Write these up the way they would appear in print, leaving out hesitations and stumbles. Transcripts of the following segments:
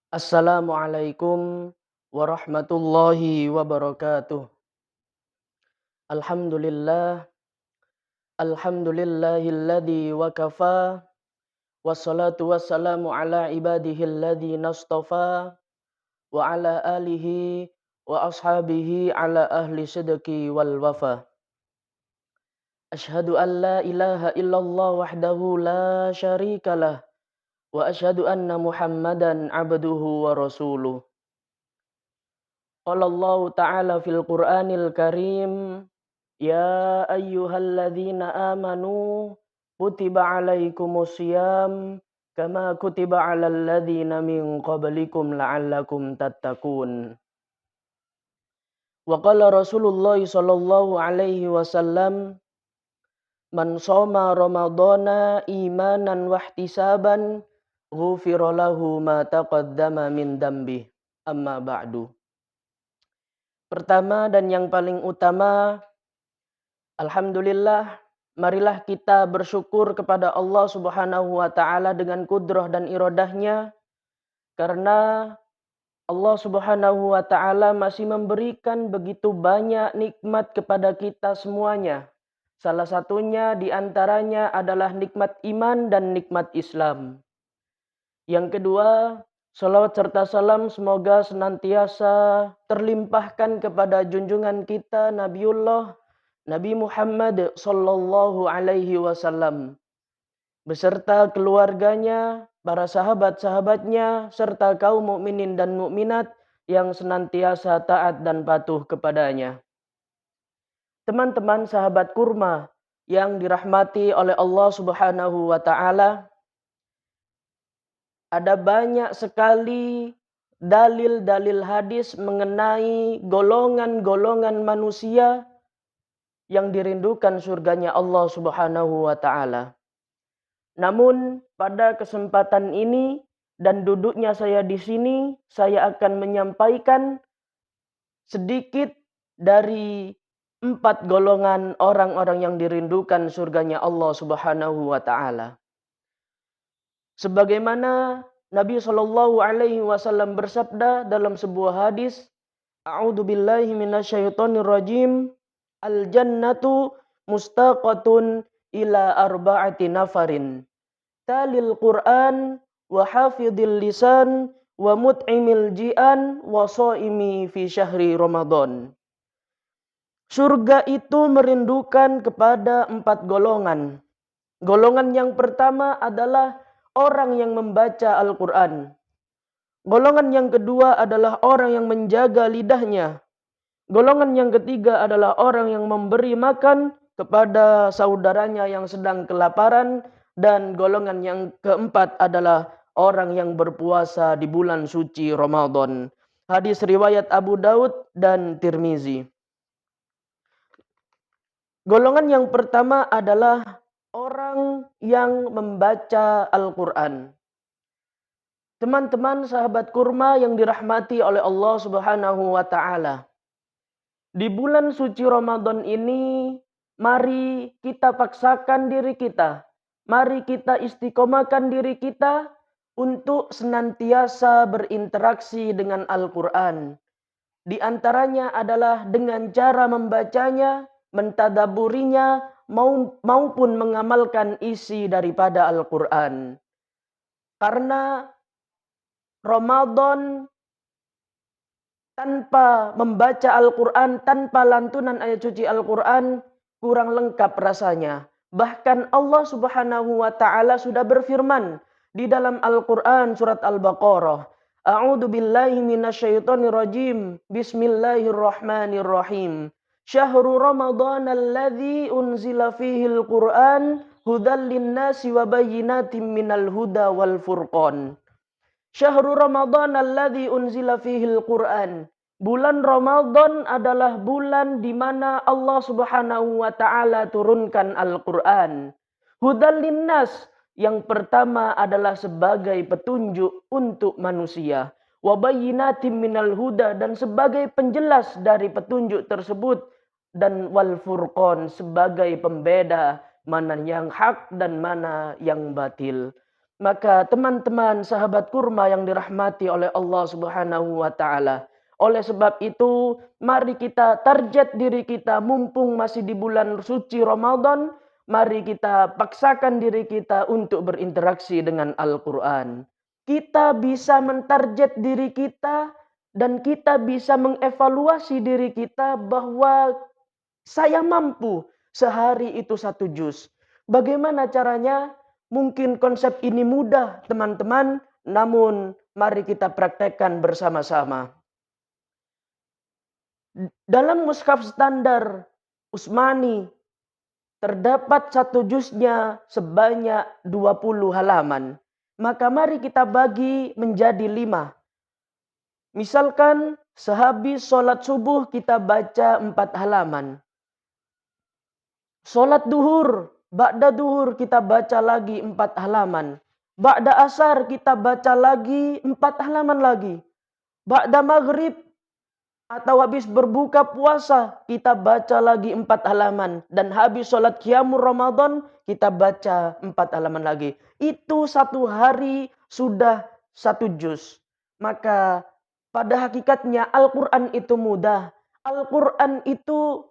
Assalamualaikum warahmatullahi wabarakatuh. Alhamdulillah, alhamdulillahilladzi wa kafa, wassalatu wassalamu ala ibadihilladzi nastafa, wa ala alihi wa ashabihi ala ahli sidqi wal wafa. Ashhadu an la ilaha illallah wahdahu la syarikalah, wa ashhadu anna Muhammadan abduhu wa rasuluh. Qala Allah Ta'ala fil Qur'anil Karim, ya ayyuhalladzina amanu kutiba alaikumusiyam kama kutiba alal ladzina min qablikum la'allakum tattaqun. Wa qala Rasulullah sallallahu alaihi wasallam, man shoma ramadhana imanan wahtisaban ghufira lahu ma taqaddama min dambi. Amma ba'du. Pertama dan yang paling utama, alhamdulillah, marilah kita bersyukur kepada Allah Subhanahu wa taala dengan kudrah dan iradahnya, karena Allah Subhanahu wa taala masih memberikan begitu banyak nikmat kepada kita semuanya. Salah satunya di antaranya adalah nikmat iman dan nikmat Islam. Yang kedua, salawat serta salam semoga senantiasa terlimpahkan kepada junjungan kita Nabiullah Nabi Muhammad sallallahu alaihi wasallam beserta keluarganya, para sahabat-sahabatnya serta kaum mukminin dan mukminat yang senantiasa taat dan patuh kepadanya. Teman-teman sahabat kurma yang dirahmati oleh Allah Subhanahu wa taala, ada banyak sekali dalil-dalil hadis mengenai golongan-golongan manusia yang dirindukan surganya Allah Subhanahu wa taala. Namun pada kesempatan ini dan duduknya saya di sini, saya akan menyampaikan sedikit dari 4 golongan orang-orang yang dirindukan surganya Allah Subhanahu wa taala. Sebagaimana Nabi Shallallahu alaihi wasallam bersabda dalam sebuah hadis, A'udzu billahi minasyaitonir rajim, al-jannatu mustaqatun ila arba'ati nafarin. Talil Qur'an wa hafidhil lisan wa mut'imil ji'an wa shaimi fi syahri Ramadan. Surga itu merindukan kepada 4 golongan. Golongan yang pertama adalah orang yang membaca Al-Quran. Golongan yang kedua adalah orang yang menjaga lidahnya. Golongan yang ketiga adalah orang yang memberi makan kepada saudaranya yang sedang kelaparan. Dan golongan yang keempat adalah orang yang berpuasa di bulan suci Ramadan. Hadis riwayat Abu Daud dan Tirmizi. Golongan yang pertama adalah orang yang membaca Al-Quran. Teman-teman sahabat kurma yang dirahmati oleh Allah Subhanahu wa taala. Di bulan suci Ramadan ini, mari kita paksakan diri kita. Mari kita istiqomahkan diri kita untuk senantiasa berinteraksi dengan Al-Quran. Di antaranya adalah dengan cara membacanya, mentadaburinya, maupun mengamalkan isi daripada Al-Quran. Karena Ramadan tanpa membaca Al-Quran, tanpa lantunan ayat suci Al-Quran, kurang lengkap rasanya. Bahkan Allah Subhanahu wa taala sudah berfirman di dalam Al-Quran surat Al-Baqarah. A'udzu billahi minasyaitonir rajim. Bismillahirrahmanirrahim. Syahrul Ramadan alladzi unzila fihil Qur'an hudal linnasi wa bayyinatin minal huda wal furqan. Syahrul Ramadan alladzi unzila fihil Qur'an. Bulan Ramadan adalah bulan di mana Allah Subhanahu wa taala turunkan Al-Qur'an. Hudal linnas, yang pertama adalah sebagai petunjuk untuk manusia. Wa bayyinatin minal huda, dan sebagai penjelas dari petunjuk tersebut, dan wal furqan, sebagai pembeda mana yang hak dan mana yang batil. Maka teman-teman sahabat kurma yang dirahmati oleh Allah Subhanahu wa taala. Oleh sebab itu, mari kita target diri kita mumpung masih di bulan suci Ramadan, mari kita paksakan diri kita untuk berinteraksi dengan Al-Qur'an. Kita bisa mentarget diri kita dan kita bisa mengevaluasi diri kita bahwa saya mampu sehari itu 1 juz. Bagaimana caranya? Mungkin konsep ini mudah teman-teman, namun mari kita praktekkan bersama-sama. Dalam mushaf standar Utsmani terdapat 1 juznya sebanyak 20 halaman. Maka mari kita bagi menjadi 5. Misalkan sehabis sholat subuh kita baca 4 halaman. Sholat duhur, ba'da duhur kita baca lagi 4 halaman. Ba'da asar kita baca lagi 4 halaman lagi. Ba'da maghrib atau habis berbuka puasa kita baca lagi 4 halaman. Dan habis sholat qiyamul Ramadan kita baca 4 halaman lagi. Itu 1 hari sudah 1 juz. Maka pada hakikatnya Al-Quran itu mudah. Al-Quran itu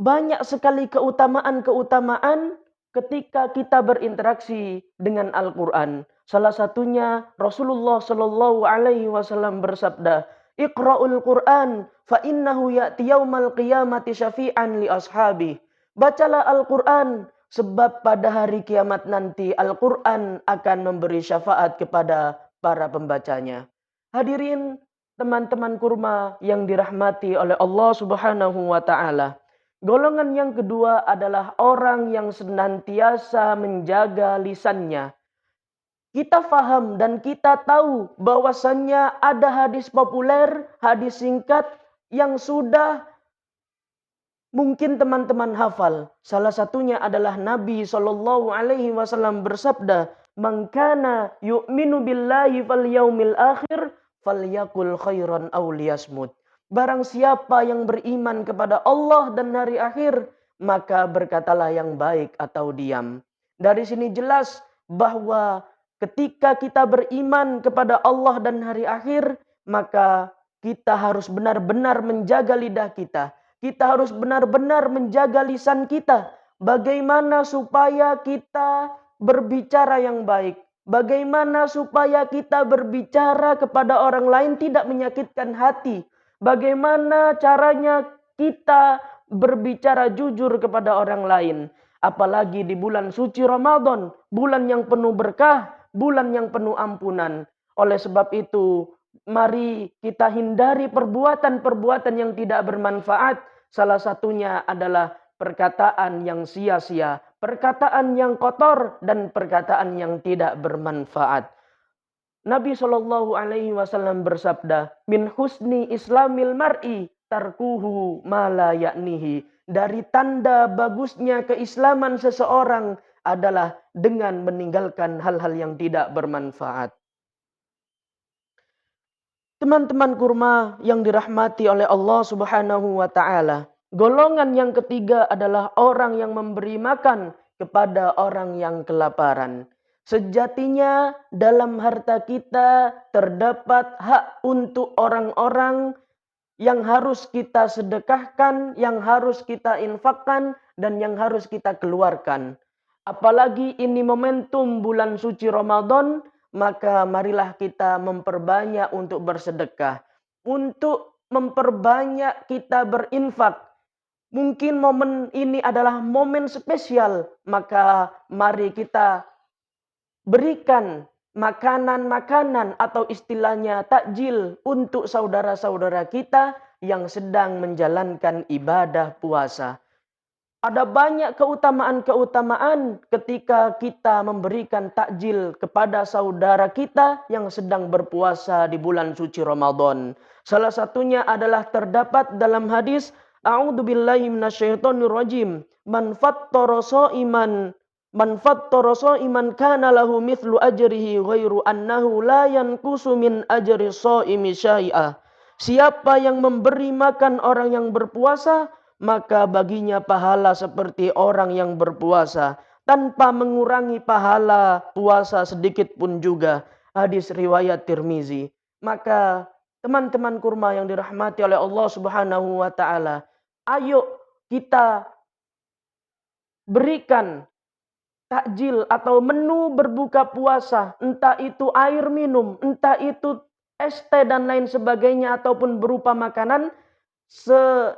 banyak sekali keutamaan-keutamaan ketika kita berinteraksi dengan Al-Quran. Salah satunya Rasulullah Shallallahu Alaihi Wasallam bersabda, "Iqra'ul Quran, fa innahu ya'ti yaumal qiyamati syafi'an li ashabi." Bacalah Al-Quran, sebab pada hari kiamat nanti Al-Quran akan memberi syafaat kepada para pembacanya. Hadirin teman-teman kurma yang dirahmati oleh Allah Subhanahu wa taala. Golongan yang kedua adalah orang yang senantiasa menjaga lisannya. Kita faham dan kita tahu bahwasannya ada hadis populer, hadis singkat yang sudah mungkin teman-teman hafal. Salah satunya adalah Nabi Shallallahu Alaihi Wasallam bersabda, "Man kana yu'minu billahi fal yaumil akhir falyakul khairan aw liyasmut." Barang siapa yang beriman kepada Allah dan hari akhir, maka berkatalah yang baik atau diam. Dari sini jelas bahwa ketika kita beriman kepada Allah dan hari akhir, maka kita harus benar-benar menjaga lidah kita. Kita harus benar-benar menjaga lisan kita. Bagaimana supaya kita berbicara yang baik. Bagaimana supaya kita berbicara kepada orang lain tidak menyakitkan hati. Bagaimana caranya kita berbicara jujur kepada orang lain. Apalagi di bulan suci Ramadan. Bulan yang penuh berkah. Bulan yang penuh ampunan. Oleh sebab itu, mari kita hindari perbuatan-perbuatan yang tidak bermanfaat. Salah satunya adalah perkataan yang sia-sia. Perkataan yang kotor dan perkataan yang tidak bermanfaat. Nabi Shallallahu Alaihi Wasallam bersabda, "Min husni Islamil mar'i tarkuhu ma la yaknihi." Dari tanda bagusnya keislaman seseorang adalah dengan meninggalkan hal-hal yang tidak bermanfaat. Teman-teman kurma yang dirahmati oleh Allah Subhanahu wa taala, golongan yang ketiga adalah orang yang memberi makan kepada orang yang kelaparan. Sejatinya dalam harta kita terdapat hak untuk orang-orang yang harus kita sedekahkan, yang harus kita infakkan, dan yang harus kita keluarkan. Apalagi ini momentum bulan suci Ramadan, maka marilah kita memperbanyak untuk bersedekah. Untuk memperbanyak kita berinfak. Mungkin momen ini adalah momen spesial, maka mari kita berikan makanan-makanan atau istilahnya takjil untuk saudara-saudara kita yang sedang menjalankan ibadah puasa. Ada banyak keutamaan-keutamaan ketika kita memberikan takjil kepada saudara kita yang sedang berpuasa di bulan suci Ramadan. Salah satunya adalah terdapat dalam hadis, "A'udzubillahi minasyaitonirrajim. Man fattara sha'iman kana lahu mithlu ajrihi ghairu annahu la yanqusu min ajri shaimi syai'ah." Siapa yang memberi makan orang yang berpuasa, maka baginya pahala seperti orang yang berpuasa, tanpa mengurangi pahala puasa sedikit pun juga. Hadis riwayat Tirmizi. Maka teman-teman kurma yang dirahmati oleh Allah Subhanahu wa taala, ayo kita berikan takjil atau menu berbuka puasa, entah itu air minum, entah itu es teh dan lain sebagainya ataupun berupa makanan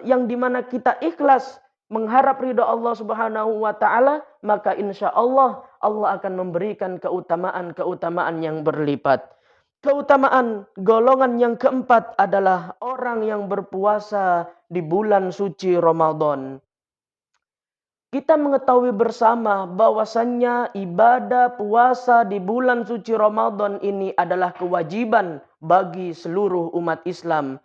yang dimana kita ikhlas mengharap ridha Allah Subhanahu wa taala, maka insya Allah Allah akan memberikan keutamaan-keutamaan yang berlipat. Keutamaan golongan yang keempat adalah orang yang berpuasa di bulan suci Ramadan. Kita mengetahui bersama bahwasannya ibadah puasa di bulan suci Ramadan ini adalah kewajiban bagi seluruh umat Islam.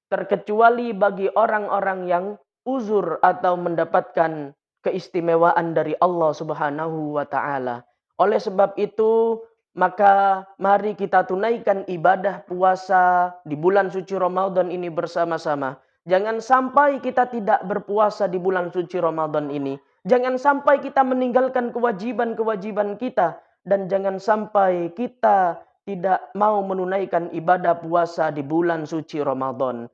Terkecuali bagi orang-orang yang uzur atau mendapatkan keistimewaan dari Allah Subhanahu wa taala. Oleh sebab itu, maka mari kita tunaikan ibadah puasa di bulan suci Ramadan ini bersama-sama. Jangan sampai kita tidak berpuasa di bulan suci Ramadan ini. Jangan sampai kita meninggalkan kewajiban-kewajiban kita. Dan jangan sampai kita tidak mau menunaikan ibadah puasa di bulan suci Ramadan.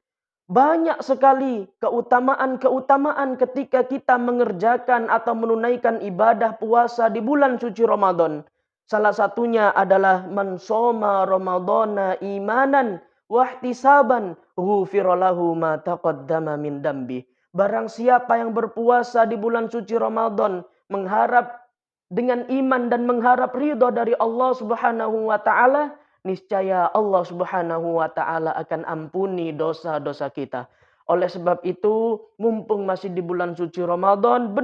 Banyak sekali keutamaan-keutamaan ketika kita mengerjakan atau menunaikan ibadah puasa di bulan suci Ramadan. Salah satunya adalah man shoma ramadhana imanan wahtisaban ghufira lahu ma taqaddama min dambi. Barang siapa yang berpuasa di bulan suci Ramadan mengharap dengan iman dan mengharap ridho dari Allah Subhanahu wa taala, niscaya Allah Subhanahu wa taala akan ampuni dosa-dosa kita. Oleh sebab itu, mumpung masih di bulan suci Ramadan,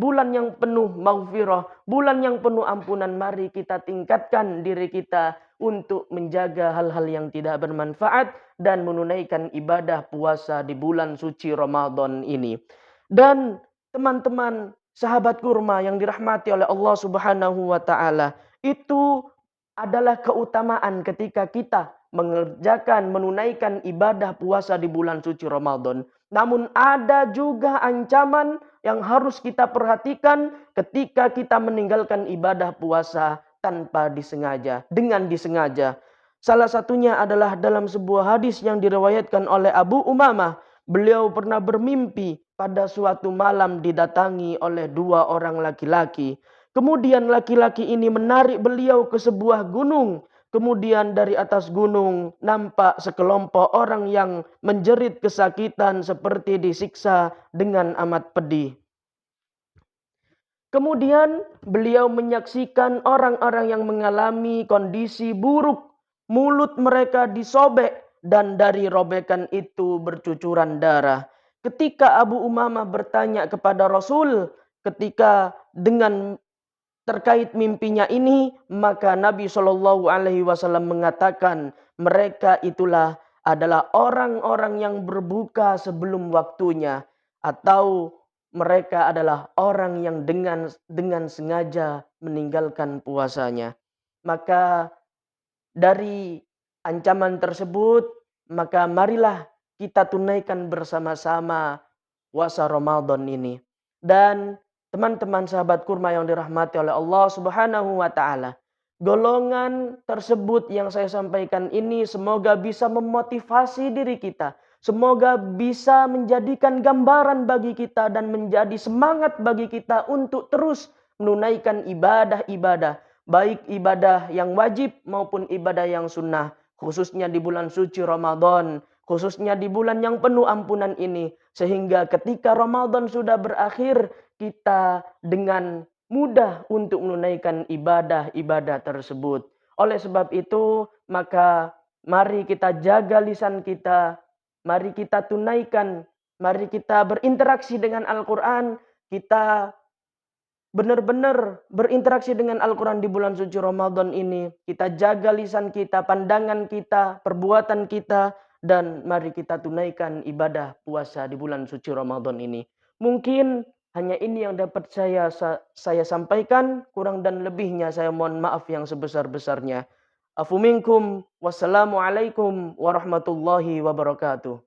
bulan yang penuh maghfirah, bulan yang penuh ampunan, mari kita tingkatkan diri kita untuk menjaga hal-hal yang tidak bermanfaat dan menunaikan ibadah puasa di bulan suci Ramadan ini. Dan teman-teman sahabat kurma yang dirahmati oleh Allah Subhanahu wa taala, itu adalah keutamaan ketika kita menunaikan ibadah puasa di bulan suci Ramadan. Namun ada juga ancaman yang harus kita perhatikan ketika kita meninggalkan ibadah puasa tanpa disengaja, dengan disengaja. Salah satunya adalah dalam sebuah hadis yang diriwayatkan oleh Abu Umamah. Beliau pernah bermimpi pada suatu malam didatangi oleh dua orang laki-laki. Kemudian laki-laki ini menarik beliau ke sebuah gunung. Kemudian dari atas gunung nampak sekelompok orang yang menjerit kesakitan seperti disiksa dengan amat pedih. Kemudian beliau menyaksikan orang-orang yang mengalami kondisi buruk. Mulut mereka disobek dan dari robekan itu bercucuran darah. Ketika Abu Umamah bertanya kepada Rasul ketika dengan terkait mimpinya ini, maka Nabi Shallallahu Alaihi Wasallam mengatakan mereka itulah adalah orang-orang yang berbuka sebelum waktunya, atau mereka adalah orang yang dengan sengaja meninggalkan puasanya. Maka dari ancaman tersebut, maka marilah kita tunaikan bersama-sama puasa Ramadan ini. Dan teman-teman sahabat kurma yang dirahmati oleh Allah Subhanahu wa taala, golongan tersebut yang saya sampaikan ini semoga bisa memotivasi diri kita. Semoga bisa menjadikan gambaran bagi kita dan menjadi semangat bagi kita untuk terus menunaikan ibadah-ibadah. Baik ibadah yang wajib maupun ibadah yang sunnah. Khususnya di bulan suci Ramadan. Khususnya di bulan yang penuh ampunan ini. Sehingga ketika Ramadan sudah berakhir, kita dengan mudah untuk menunaikan ibadah-ibadah tersebut. Oleh sebab itu, maka mari kita jaga lisan kita. Mari kita tunaikan. Mari kita berinteraksi dengan Al-Quran. Kita benar-benar berinteraksi dengan Al-Quran di bulan suci Ramadan ini. Kita jaga lisan kita, pandangan kita, perbuatan kita. Dan mari kita tunaikan ibadah puasa di bulan suci Ramadan ini. Mungkin hanya ini yang dapat saya sampaikan. Kurang dan lebihnya saya mohon maaf yang sebesar-besarnya. Afu minkum. Wassalamualaikum warahmatullahi wabarakatuh.